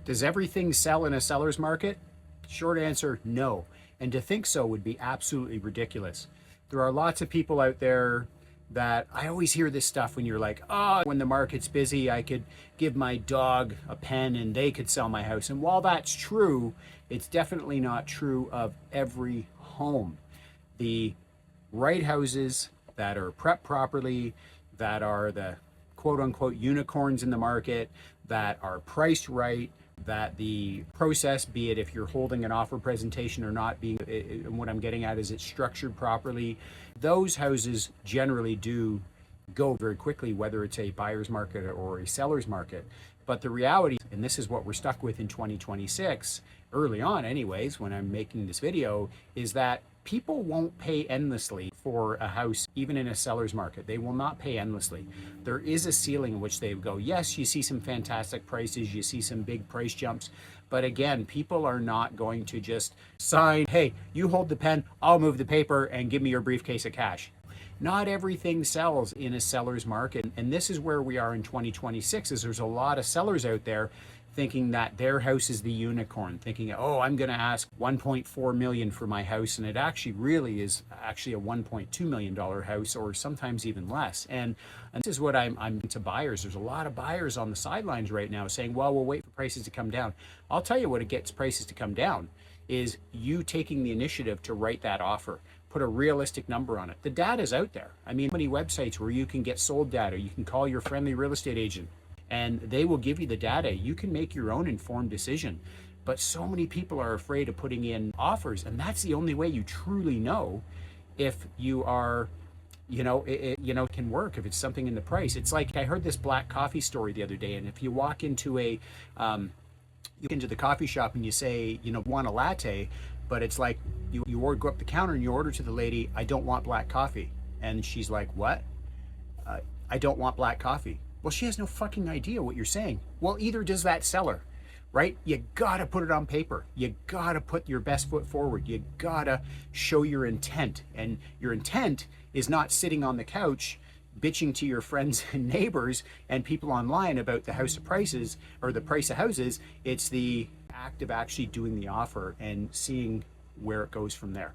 Does everything sell in a seller's market? Short answer, no. And to think so would be absolutely ridiculous. There are lots of people out there that I always hear this stuff when you're like, oh, when the market's busy, I could give my dog a pen and they could sell my house. And while that's true, it's definitely not true of every home. The right houses that are prepped properly, that are the quote unquote unicorns in the market, that are priced right, that the process, be it if you're holding an offer presentation or not, and what I'm getting at is it's structured properly, those houses generally do go very quickly, whether it's a buyer's market or a seller's market. But the reality, and this is what we're stuck with in 2026, early on anyways, when I'm making this video, is that people won't pay endlessly for a house, even in a seller's market. They will not pay endlessly. There is a ceiling in which they go, yes, you see some fantastic prices, you see some big price jumps, but again, people are not going to just sign, hey, you hold the pen, I'll move the paper and give me your briefcase of cash. Not everything sells in a seller's market. And this is where we are in 2026, is there's a lot of sellers out there thinking that their house is the unicorn, thinking, oh, I'm going to ask 1.4 million for my house. And it actually really is actually a $1.2 million house, or sometimes even less. And this is what I'm to buyers. There's a lot of buyers on the sidelines right now saying, well, we'll wait for prices to come down. I'll tell you what it gets prices to come down is you taking the initiative to write that offer. Put a realistic number on it. The data's out there. I mean, many websites where you can get sold data. You can call your friendly real estate agent and they will give you the data. You can make your own informed decision. But so many people are afraid of putting in offers, and that's the only way you truly know if you are, it can work, if it's something in the price. It's like, I heard this black coffee story the other day, and if you walk into the coffee shop and you say, want a latte, but it's like you go up the counter and you order to the lady, I don't want black coffee. And she's like, what? I don't want black coffee. Well, she has no fucking idea what you're saying. Well, either does that seller, right? You gotta put it on paper. You gotta put your best foot forward. You gotta show your intent. And your intent is not sitting on the couch bitching to your friends and neighbors and people online about the house of prices or the price of houses. It's the act of actually doing the offer and seeing where it goes from there.